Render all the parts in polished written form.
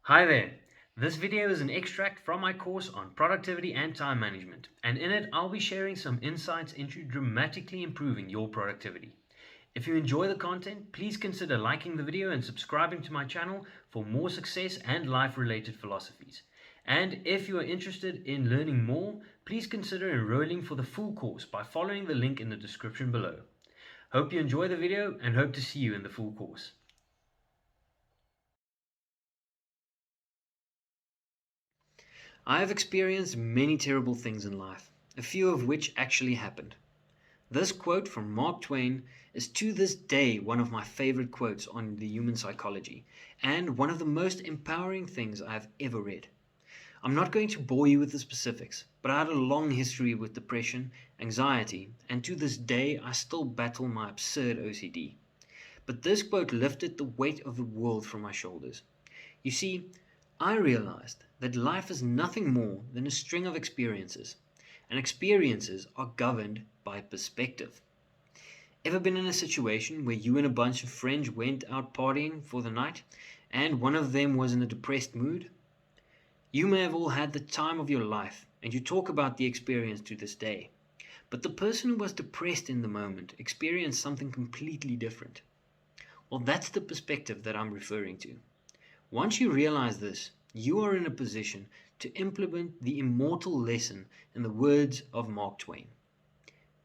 Hi there. This video is an extract from my course on productivity and time management, and in it I'll be sharing some insights into dramatically improving your productivity. If you enjoy the content, please consider liking the video and subscribing to my channel for more success and life-related philosophies. And if you are interested in learning more, please consider enrolling for the full course by following the link in the description below. Hope you enjoy the video and hope to see you in the full course. I have experienced many terrible things in life, a few of which actually happened. This quote from Mark Twain is to this day one of my favorite quotes on the human psychology, and one of the most empowering things I have ever read. I'm not going to bore you with the specifics, but I had a long history with depression, anxiety, and to this day I still battle my absurd OCD. But this quote lifted the weight of the world from my shoulders. You see, I realized that life is nothing more than a string of experiences, and experiences are governed by perspective. Ever been in a situation where you and a bunch of friends went out partying for the night, and one of them was in a depressed mood? You may have all had the time of your life, and you talk about the experience to this day. But the person who was depressed in the moment experienced something completely different. Well, that's the perspective that I'm referring to. Once you realize this, you are in a position to implement the immortal lesson in the words of Mark Twain.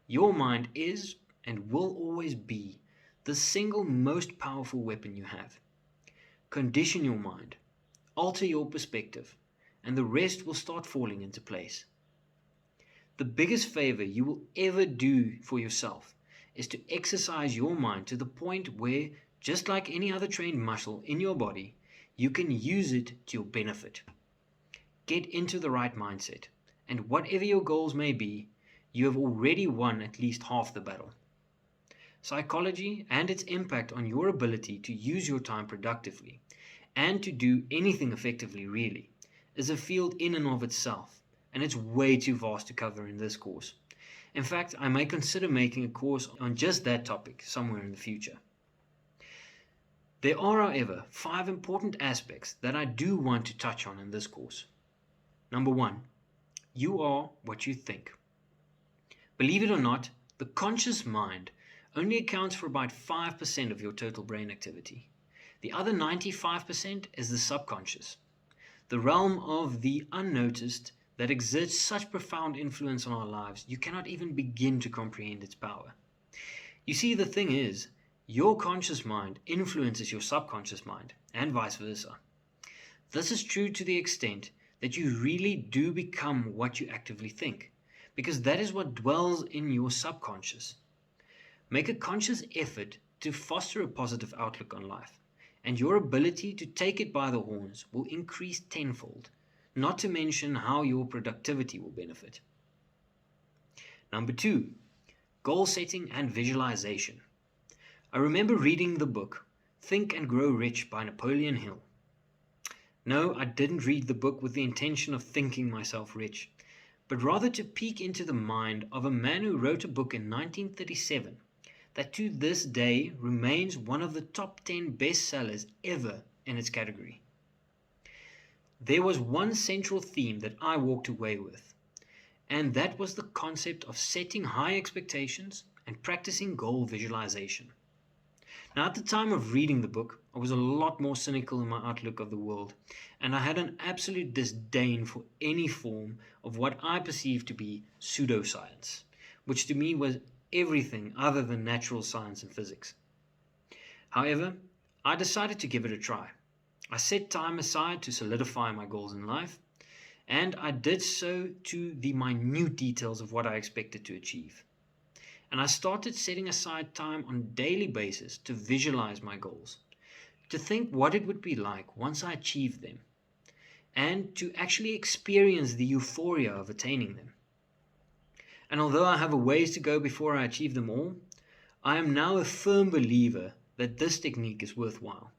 Your mind is and will always be the single most powerful weapon you have. Condition your mind, alter your perspective, and the rest will start falling into place. The biggest favor you will ever do for yourself is to exercise your mind to the point where, just like any other trained muscle in your body, you can use it to your benefit. Get into the right mindset, and whatever your goals may be, you have already won at least half the battle. Psychology and its impact on your ability to use your time productively and to do anything effectively really is a field in and of itself, and it's way too vast to cover in this course. In fact, I may consider making a course on just that topic somewhere in the future. There are, however, 5 important aspects that I do want to touch on in this course. Number 1, you are what you think. Believe it or not, the conscious mind only accounts for about 5% of your total brain activity. The other 95% is the subconscious, the realm of the unnoticed that exerts such profound influence on our lives you cannot even begin to comprehend its power. You see, the thing is, your conscious mind influences your subconscious mind, and vice versa. This is true to the extent that you really do become what you actively think, because that is what dwells in your subconscious. Make a conscious effort to foster a positive outlook on life, and your ability to take it by the horns will increase tenfold, not to mention how your productivity will benefit. Number 2, goal setting and visualization. I remember reading the book Think and Grow Rich by Napoleon Hill. No, I didn't read the book with the intention of thinking myself rich, but rather to peek into the mind of a man who wrote a book in 1937 that to this day remains one of the top 10 bestsellers ever in its category. There was one central theme that I walked away with, and that was the concept of setting high expectations and practicing goal visualization. Now, at the time of reading the book, I was a lot more cynical in my outlook of the world, and I had an absolute disdain for any form of what I perceived to be pseudoscience, which to me was everything other than natural science and physics. However, I decided to give it a try. I set time aside to solidify my goals in life, and I did so to the minute details of what I expected to achieve. And I started setting aside time on a daily basis to visualize my goals, to think what it would be like once I achieved them, and to actually experience the euphoria of attaining them. And although I have a ways to go before I achieve them all, I am now a firm believer that this technique is worthwhile.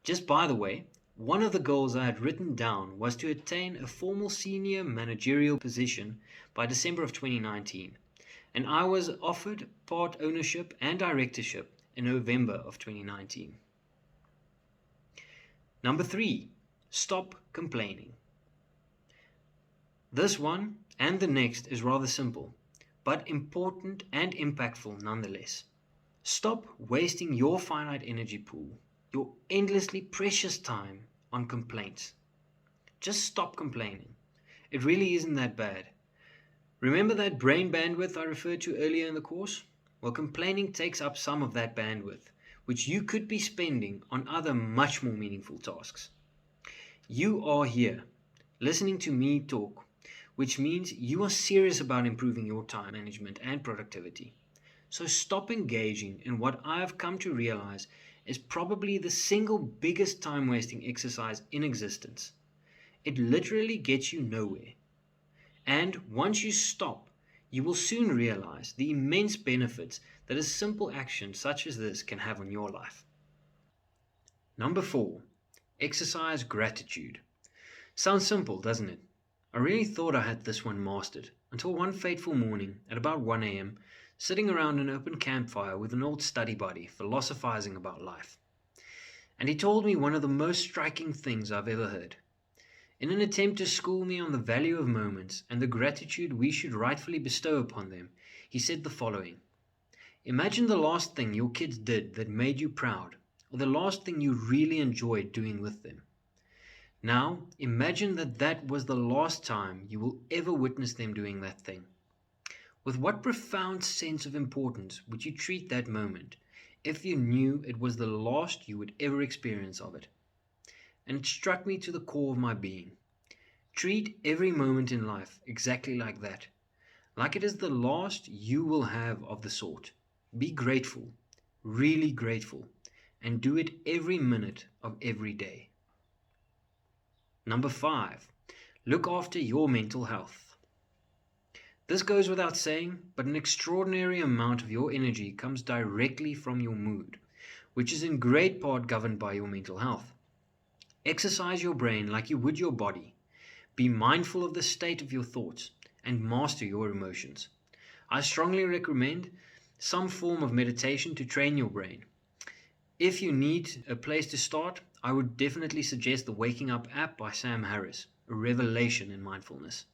Just by the way, one of the goals I had written down was to attain a formal senior managerial position by December of 2019. And I was offered part ownership and directorship in November of 2019. Number 3, Stop complaining. This one and the next is rather simple, but important and impactful nonetheless. Stop wasting your finite energy pool, your endlessly precious time, on complaints. Just stop complaining. It really isn't that bad. Remember that brain bandwidth I referred to earlier in the course? Well, complaining takes up some of that bandwidth, which you could be spending on other much more meaningful tasks. You are here, listening to me talk, which means you are serious about improving your time management and productivity. So stop engaging in what I have come to realize is probably the single biggest time wasting exercise in existence. It literally gets you nowhere. And once you stop, you will soon realize the immense benefits that a simple action such as this can have on your life. Number 4, exercise gratitude. Sounds simple, doesn't it? I really thought I had this one mastered until one fateful morning at about 1 a.m., sitting around an open campfire with an old study buddy philosophizing about life. And he told me one of the most striking things I've ever heard. In an attempt to school me on the value of moments and the gratitude we should rightfully bestow upon them, he said the following: Imagine the last thing your kids did that made you proud, or the last thing you really enjoyed doing with them. Now, imagine that that was the last time you will ever witness them doing that thing. With what profound sense of importance would you treat that moment if you knew it was the last you would ever experience of it? And it struck me to the core of my being. Treat every moment in life exactly like that, like it is the last you will have of the sort. Be grateful, really grateful, and do it every minute of every day. Number 5, look after your mental health. This goes without saying, but an extraordinary amount of your energy comes directly from your mood, which is in great part governed by your mental health. Exercise your brain like you would your body. Be mindful of the state of your thoughts and master your emotions. I strongly recommend some form of meditation to train your brain. If you need a place to start, I would definitely suggest the Waking Up app by Sam Harris, a revelation in mindfulness.